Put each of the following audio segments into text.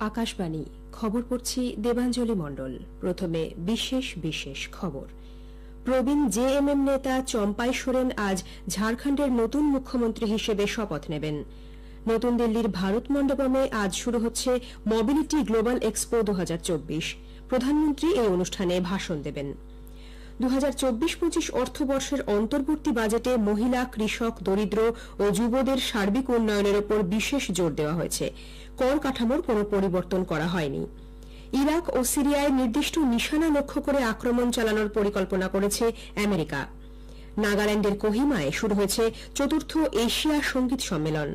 আকাশবাণী খবর পড়ছি দেবাঞ্জলি মণ্ডল। প্রথমে বিশেষ খবর। প্রবীণ জেএমএম নেতা চম্পাই সোরেন আজ ঝাড়খণ্ডের নতুন মুখ্যমন্ত্রী হিসেবে শপথ নেবেন। নতুন দিল্লির ভারত মণ্ডপমে আজ শুরু হচ্ছে মোবিলিটি গ্লোবাল এক্সপো 2024। প্রধানমন্ত্রী এই অনুষ্ঠানে ভাষণ দেবেন। 2024-25 অর্থবর্ষের অন্তর্বর্তী বাজেটে মহিলা, কৃষক, দরিদ্র ও যুবদের সার্বিক উন্নয়নের উপর বিশেষ জোর দেওয়া হয়েছে। কর কাঠামোর কোনো পরিবর্তন করা হয়নি। ইরাক ও সিরিয়ায় নির্দিষ্ট নিশানা লক্ষ্য করে আক্রমণ চালানোর পরিকল্পনা করেছে আমেরিকা। নাগাল্যান্ডের কোহিমায় শুরু হয়েছে চতুর্থ এশিয়া সঙ্গীত সম্মেলন।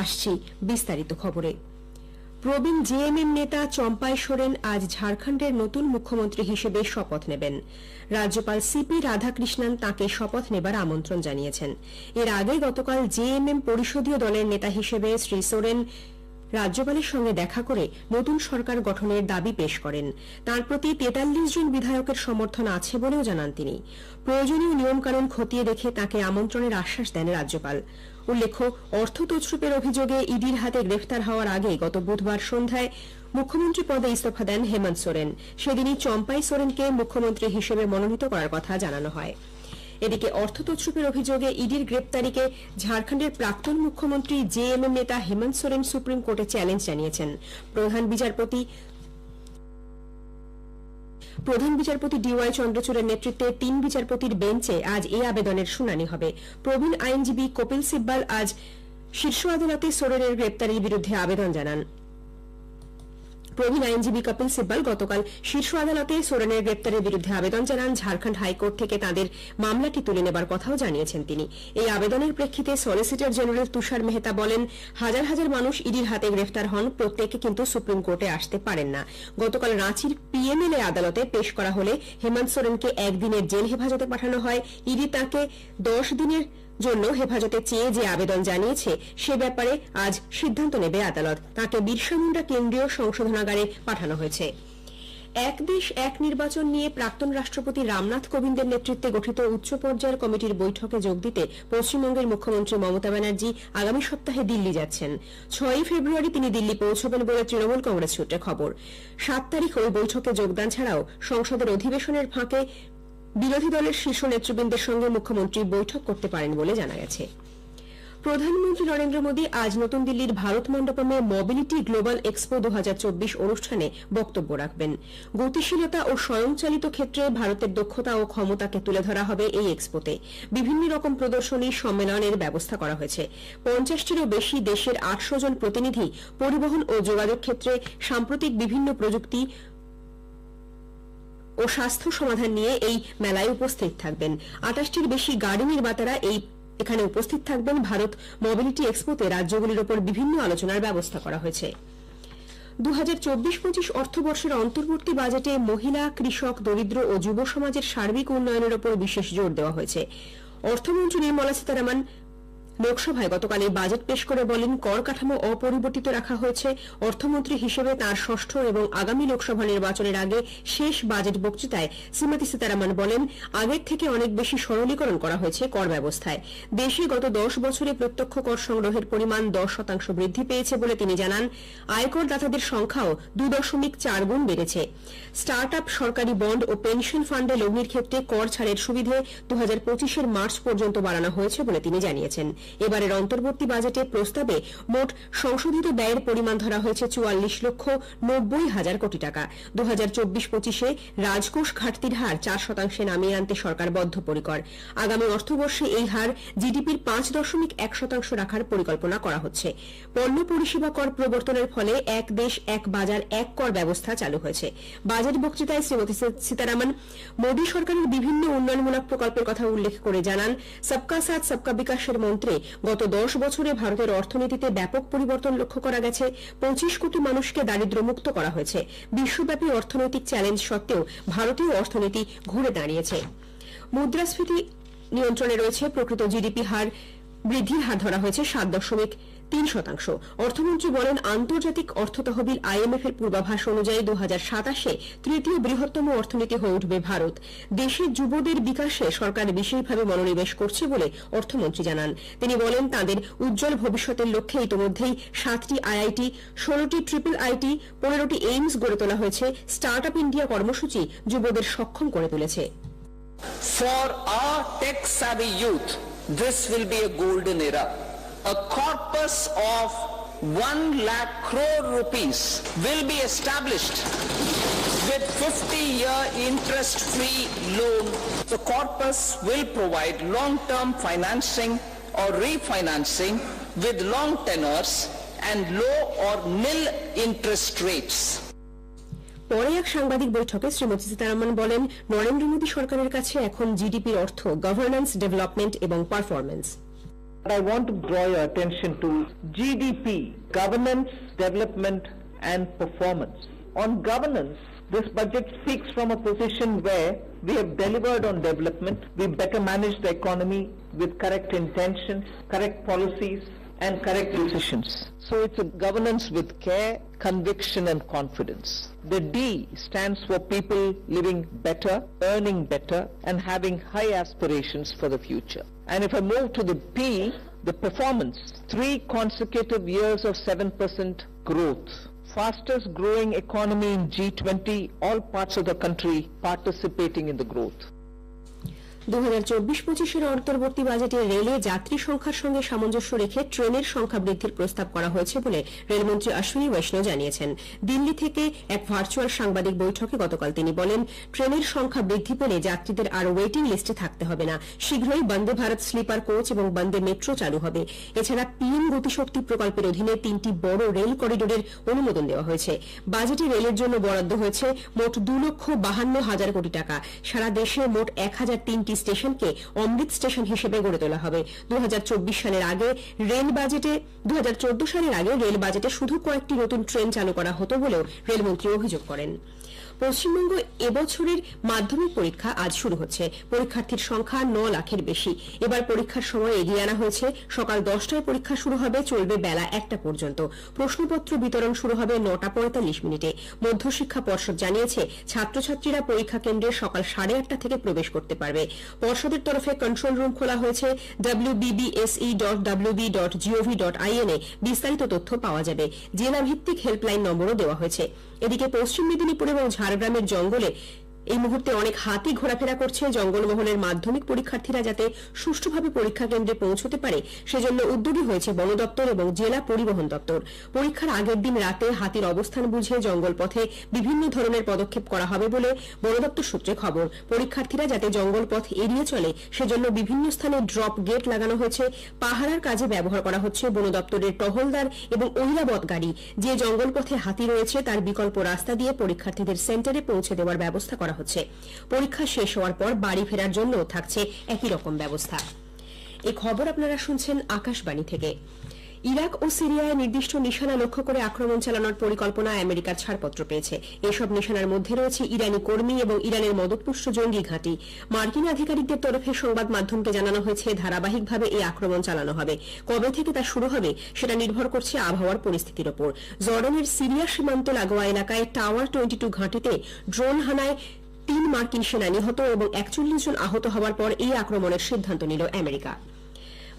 আসছি বিস্তারিত খবরে। প্রবীণ জেএমএম নেতা চম্পাই সোরেন আজ ঝাড়খণ্ডের নতুন মুখ্যমন্ত্রী হিসেবে শপথ নেবেন। রাজ্যপাল সিপি রাধাকৃষ্ণন তাঁকে শপথ নেবার আমন্ত্রণ জানিয়েছেন। এর আগে গতকাল জেএমএম পরিষদীয় দলের নেতা হিসেবে শ্রী সোরেন রাজ্যপালের সঙ্গে দেখা করে নতুন সরকার গঠনের দাবি পেশ করেন। তাঁর প্রতি 43 জন বিধায়কের সমর্থন আছে বলেও জানান তিনি। প্রয়োজনীয় নিয়মকানুন খতিয়ে দেখে তাঁকে আমন্ত্রণের আশ্বাস দেন রাজ্যপাল। উল্লেখ্য, অর্থ তছরুপের অভিযোগে ইডির হাতে গ্রেফতার হওয়ার আগে গত বুধবার সন্ধ্যায় মুখ্যমন্ত্রী পদে ইস্তফা দেন হেমন্ত সোরেন। সেদিনই চম্পাই সোরেনকে মুখ্যমন্ত্রী হিসেবে মনোনীত করার কথা জানানো হয়। এদিকে অর্থ তছরুপের অভিযোগে ইডির গ্রেপ্তারিকে ঝাড়খণ্ডের প্রাক্তন মুখ্যমন্ত্রী জেএমএম নেতা হেমন্ত সোরেন সুপ্রিম কোর্টে চ্যালেঞ্জ জানিয়েছেন। প্রধান বিচারপতি ডিওয়াই চন্দ্রচূড়ের নেতৃত্বে 3 বিচারপতির বেঞ্চে আজ এই আবেদনের শুনানি হবে। প্রবীণ আইনজীবী কপিল সিব্বাল আজ শীর্ষ আদালতে সোরেনের গ্রেপ্তারির বিরুদ্ধে আবেদন জানান। প্রবীণ আইনজীবী কপিল সিব্বাল গতকাল শীর্ষ আদালতে সোরেনের গ্রেপ্তারের বিরুদ্ধে আবেদন জানান। ঝাড়খণ্ড হাইকোর্ট থেকে তাঁদের মামলাটি তুলে নেবার কথাও জানিয়েছেন তিনি। এই আবেদনের প্রেক্ষিতে সলিসিটর জেনারেল তুষার মেহতা বলেন, হাজার হাজার মানুষ ইডির হাতে গ্রেফতার হন, প্রত্যেকে কিন্তু সুপ্রিম কোর্টে আসতে পারেন না। গতকাল রাঁচির পিএমএলএ আদালতে পেশ করা হলে হেমন্ত সোরেনকে 1 দিনের জেল হেফাজতে পাঠানো হয়। ইডি তাঁকে 10 দিনের জন্য হেফাজতে চেয়ে যে আবেদন জানিয়েছে সে ব্যাপারে আজ সিদ্ধান্ত নেবে আদালত। তাঁকে বিরসা মুন্ডা কেন্দ্রীয় সংশোধনাগারে পাঠানো হয়েছে। এক দেশ এক নির্বাচন নিয়ে প্রাক্তন রাষ্ট্রপতি রামনাথ কোবিন্দের নেতৃত্বে গঠিত উচ্চ পর্যায়ের কমিটির বৈঠকে যোগ দিতে পশ্চিমবঙ্গের মুখ্যমন্ত্রী মমতা ব্যানার্জি আগামী সপ্তাহে দিল্লি যাচ্ছেন। 6 ফেব্রুয়ারি তিনি দিল্লি পৌঁছবেন বলে তৃণমূল কংগ্রেস সূত্রে খবর। 7 তারিখ ওই বৈঠকে যোগদান ছাড়াও সংসদের অধিবেশনের ফাঁকে বিরোধী দলের শীর্ষ নেতৃবৃন্দের সঙ্গে মুখ্যমন্ত্রী বৈঠক করতে পারেন বলে জানা গেছে। প্রধানমন্ত্রী নরেন্দ্র মোদী আজ নতুন দিল্লির ভারত মণ্ডপমে মোবিলিটি গ্লোবাল এক্সপো 2024 অনুষ্ঠানে বক্তব্য রাখবেন। গতিশীলতা ও স্বয়ংচালিত ক্ষেত্রে ভারতের দক্ষতা ও ক্ষমতাকে তুলে ধরা হবে এই এক্সপোতে। বিভিন্ন রকম প্রদর্শনী, সম্মেলনের ব্যবস্থা করা হয়েছে। 50টিরও বেশি দেশের 800 জন প্রতিনিধি পরিবহন ও যোগাযোগ ক্ষেত্রে সাম্প্রতিক বিভিন্ন প্রযুক্তি ও স্বাস্থ্য সমাধান নিয়ে এই মেলায় উপস্থিত থাকবেন। 28টির বেশি গাড়ি নির্মাতারা এখানে উপস্থিত থাকবেন। ভারত মোবিলিটি এক্সপোতে রাজ্যগুলির ওপর বিভিন্ন আলোচনার ব্যবস্থা করা হয়েছে। 2024-25 অর্থবর্ষের অন্তর্বর্তী বাজেটে মহিলা, কৃষক, দরিদ্র ও যুব সমাজের সার্বিক উন্নয়নের ওপর বিশেষ জোর দেওয়া হয়েছে। অর্থমন্ত্রী নির্মলা সীতারামন লোকসভায় গতকাল এই বাজেট পেশ করে বলেন, কর কাঠামো অপরিবর্তিত রাখা হয়েছে। অর্থমন্ত্রী হিসেবে তাঁর ষষ্ঠ এবং আগামী লোকসভা নির্বাচনের আগে শেষ বাজেট বক্তৃতায় শ্রীমতী সীতারামন বলেন, আগের থেকে অনেক বেশি সরলীকরণ করা হয়েছে কর ব্যবস্থায়। দেশে গত 10 বছরে প্রত্যক্ষ কর সংগ্রহের পরিমাণ 10% বৃদ্ধি পেয়েছে বলে তিনি জানান। আয়করদাতাদের সংখ্যাও 2.4 গুণ বেড়েছে। স্টার্ট আপ, সরকারি বন্ড ও পেনশন ফান্ডে লগ্নির ক্ষেত্রে কর ছাড়ের সুবিধে 2025-এর মার্চ পর্যন্ত বাড়ানো হয়েছে বলে তিনি জানিয়েছেন। এবারের অন্তর্বর্তী বাজেটে প্রস্তাবে মোট সংশোধিত ব্যয়ের পরিমাণ ধরা হয়েছে 44,90,000 কোটি টাকা। 2024-25-এ রাজকোষ ঘাটতির হার 4% নামিয়ে আনতে সরকার বদ্ধপরিকর। আগামী অর্থবর্ষে এই হার জিডিপির 5.1% রাখার পরিকল্পনা করা হচ্ছে। পণ্য পরিষেবা কর প্রবর্তনের ফলে এক দেশ এক বাজার এক কর ব্যবস্থা চালু হয়েছে। বাজেট বক্তৃতায় শ্রীমতী সীতারামন মোদী সরকারের বিভিন্ন উন্নয়নমূলক প্রকল্পের কথা উল্লেখ করে জানান, সবকা সাথ সবকা বিকাশের মন্ত্রে গত 10 বছরে ভারতের অর্থনীতিতে ব্যাপক পরিবর্তন লক্ষ্য করা গেছে। 25 কোটি মানুষকে দারিদ্র্যমুক্ত করা হয়েছে। বিশ্বব্যাপী অর্থনৈতিক চ্যালেঞ্জ সত্ত্বেও ভারতীয় অর্থনীতি ঘুরে দাঁড়িয়েছে। মুদ্রাস্ফীতি নিয়ন্ত্রণে রয়েছে। প্রকৃত জিডিপি হার বৃদ্ধির হার ধরা হয়েছে 3%। অর্থমন্ত্রী বলেন, আন্তর্জাতিক অর্থ তহবিল IMF এর পূর্বাভাস অনুযায়ী 2027-এ তৃতীয় বৃহত্তম অর্থনীতি হয়ে উঠবে ভারত। দেশের যুবদের বিকাশে সরকার বিশেষভাবে মনোনিবেশ করছে বলে অর্থমন্ত্রী জানান। তিনি বলেন, তাদের উজ্জ্বল ভবিষ্যতের লক্ষ্যে ইতোমধ্যেই 7টি IIT, 16টি IIIT, 15টি এইমস গড়ে তোলা হয়েছে। স্টার্টআপ ইন্ডিয়া কর্মসূচি যুবদের সক্ষম করে তুলেছে। For our tech-savvy youth, this will be a golden era. A corpus of 1 lakh crore rupees will be established with 50-year interest-free loan. The corpus will provide long-term financing or refinancing with long tenors and low or nil interest rates. পরে এক সাংবাদিক বৈঠকে শ্রীমতী সীতারামন বলেন, নরেন্দ্র মোদী সরকারের কাছে এখন জিডিপির অর্থ গভর্নেন্স, ডেভেলপমেন্ট এবং performance. I want to draw your attention to GDP, governance, development and performance. On governance, this budget speaks from a position where we have delivered on development, we better manage the economy with correct intentions, correct policies and correct decisions. So it's a governance with care, conviction and confidence. The D stands for people living better, earning better and having high aspirations for the future. And if I move to the P, the performance, 3 consecutive years of 7% growth. Fastest growing economy in G20, all parts of the country participating in the growth. 2024-25-এর অন্তর্বর্তী বাজেটে রেলে যাত্রী সংখ্যার সঙ্গে সামঞ্জস্য রেখে ট্রেনের সংখ্যা বৃদ্ধির প্রস্তাব করা হয়েছে বলে রেলমন্ত্রী অশ্বিনী বৈষ্ণব জানিয়েছেন। দিল্লি থেকে এক ভার্চুয়াল সাংবাদিক বৈঠকে গতকাল তিনি বলেন, ট্রেনের সংখ্যা বৃদ্ধি পেলে যাত্রীদের আর ওয়েটিং লিস্টে থাকতে হবে না। শীঘ্রই বন্দে ভারত স্লিপার কোচ এবং বন্দে মেট্রো চালু হবে। এছাড়া PM গতিশক্তি প্রকল্পের অধীনে 3টি বড় রেল করিডোরের অনুমোদন দেওয়া হয়েছে। বাজেটে রেলের জন্য বরাদ্দ হয়েছে মোট 2,52,000 কোটি টাকা। সারা দেশে মোট 1003টি স্টেশনকে অমৃত স্টেশন হিসেবে গড়ে তোলা হবে। 2014 সালের আগে রেল বাজেটে শুধু কয়েকটি নতুন ট্রেন চালু করা হতো বলেও রেলমন্ত্রী অভিযোগ করেন। পশ্চিমবঙ্গ এবছরের মাধ্যমিক পরীক্ষা আজ শুরু হচ্ছে। পরীক্ষার্থীর সংখ্যা 9 লাখের বেশি। এবার পরীক্ষার সময় এগিয়ে আনা হয়েছে। সকাল 10টায় পরীক্ষা শুরু হবে, চলবে বেলা 1টা পর্যন্ত। প্রশ্নপত্র বিতরণ শুরু হবে 9টা 45 মিনিটে। মধ্যশিক্ষা পর্ষদ জানিয়েছে, ছাত্রছাত্রীরা পরীক্ষা কেন্দ্রে সকাল 8:30 থেকে প্রবেশ করতে পারবে। পর্ষদের তরফে কন্ট্রোল রুম খোলা হয়েছে। wbbse.wb.gov.in এ বিস্তারিত তথ্য পাওয়া যাবে। জেলা ভিত্তিক হেল্পলাইন নম্বরও দেওয়া হয়েছে। এদিকে পশ্চিম মেদিনীপুর এবং ঝাড়গ্রামের জঙ্গলে এই মুহূর্তে অনেক হাতি ঘোরাফেরা করছে। জঙ্গলমহলের মাধ্যমিক পরীক্ষার্থীরা যাতে সুষ্ঠুভাবে পরীক্ষা কেন্দ্রে পৌঁছতে পারে সেজন্য উদ্যোগী হয়েছে বন দপ্তর এবং জেলা পরিবহন দপ্তর। পরীক্ষার আগের দিন রাতে হাতির অবস্থান বুঝে জঙ্গলপথে বিভিন্ন ধরনের পদক্ষেপ করা হবে বলে বন দপ্তর সূত্রে খবর। পরীক্ষার্থীরা যাতে জঙ্গলপথ এড়িয়ে চলে সেজন্য বিভিন্ন স্থানে ড্রপ গেট লাগানো হয়েছে। পাহারার কাজে ব্যবহার করা হচ্ছে বন দপ্তরের টহলদার এবং ঐরাবত গাড়ি। যে জঙ্গলপথে হাতি রয়েছে তার বিকল্প রাস্তা দিয়ে পরীক্ষার্থীদের সেন্টারে পৌঁছে দেওয়ার ব্যবস্থা করা হচ্ছে। পরীক্ষা শেষ হওয়ার পর বাড়ি ফেরার জন্য থাকছে একই রকম ব্যবস্থা। এই খবর আপনারা শুনছেন আকাশবাণী থেকে। ইরাক ও সিরিয়ায় নির্দিষ্ট নিশানা লক্ষ্য করে আক্রমণ চালানোর পরিকল্পনা আমেরিকার ছাড়পত্র পেয়েছে। এসব নিশানার মধ্যে রয়েছে ইরানি কর্মী এবং ইরানের মদতপুষ্ট জঙ্গি ঘাঁটি। মার্কিন আধিকারিকদের তরফে সংবাদ মাধ্যমকে জানানো হয়েছে, ধারাবাহিকভাবে এই আক্রমণ চালানো হবে। কবে থেকে তা শুরু হবে সেটা নির্ভর করছে আবহাওয়ার পরিস্থিতির ওপর। জর্ডানের সিরিয়া সীমান্ত লাগোয়া এলাকায় টাওয়ার 22 ঘাঁটিতে ড্রোন হানায় 3 মার্কিন সেনা নিহত এবং 41 জন আহত হওয়ার পর এই আক্রমণের সিদ্ধান্ত নিল আমেরিকা।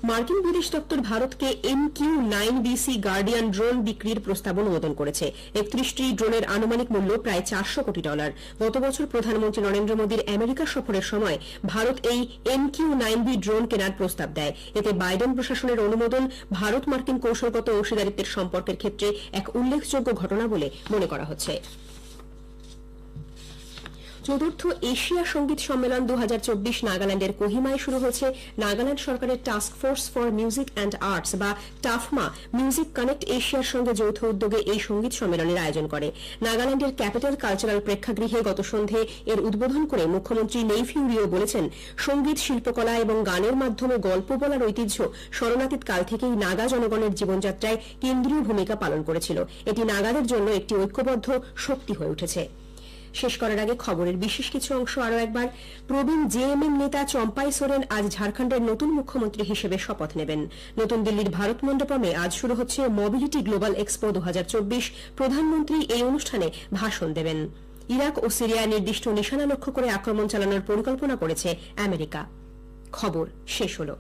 মার্কিন বিদেশ দপ্তর ভারতকে MQ-9BC গার্ডিয়ান ড্রোন বিক্রির প্রস্তাব অনুমোদন করেছে। 31টি ড্রোনের আনুমানিক মূল্য প্রায় $400 কোটি। গত বছর প্রধানমন্ত্রী নরেন্দ্র মোদীর আমেরিকা সফরের সময় ভারত এই MQ-9B ড্রোন কেনার প্রস্তাব দেয়। এতে বাইডেন প্রশাসনের অনুমোদন ভারত মার্কিন কৌশলগত অংশীদারিত্বের সম্পর্কের ক্ষেত্রে এক উল্লেখযোগ্য ঘটনা বলে মনে করা হচ্ছে। চতুর্থ এশিয়া সঙ্গীত সম্মেলন 2024 নাগাল্যান্ডের কোহিমায় শুরু হয়েছে। নাগাল্যান্ড সরকারের task force for music and arts বা টাফমা মিউজিক কানেক্ট এশিয়ার সঙ্গে যৌথ উদ্যোগে এই সঙ্গীত সম্মেলনের আয়োজন করে। নাগাল্যান্ডের ক্যাপিটাল কালচারাল প্রেক্ষাগৃহে গত সন্ধ্যে এর উদ্বোধন করে মুখ্যমন্ত্রী নেইফিউ রিও বলেছেন, সঙ্গীত, শিল্পকলা এবং গানের মাধ্যমে গল্প বলার ঐতিহ্য শরণাতীত কাল থেকেই নাগা জনগণের জীবনযাত্রায় কেন্দ্রীয় ভূমিকা পালন করেছিল। এটি নাগাদের জন্য একটি ঐক্যবদ্ধ শক্তি হয়ে উঠেছে। শেষ করার আগে খবরের বিশেষ কিছু অংশ আরও একবার। প্রবীণ জেএমএম নেতা চম্পাই সোরেন আজ ঝাড়খণ্ডের নতুন মুখ্যমন্ত্রী হিসেবে শপথ নেবেন। নতুন দিল্লির ভারত মণ্ডপমে আজ শুরু হচ্ছে মোবিলিটি গ্লোবাল এক্সপো 2024। প্রধানমন্ত্রী এই অনুষ্ঠানে ভাষণ দেবেন। ইরাক ও সিরিয়ায় নির্দিষ্ট নিশানা লক্ষ্য করে আক্রমণ চালানোর পরিকল্পনা করেছে আমেরিকা। খবর শেষ হলো।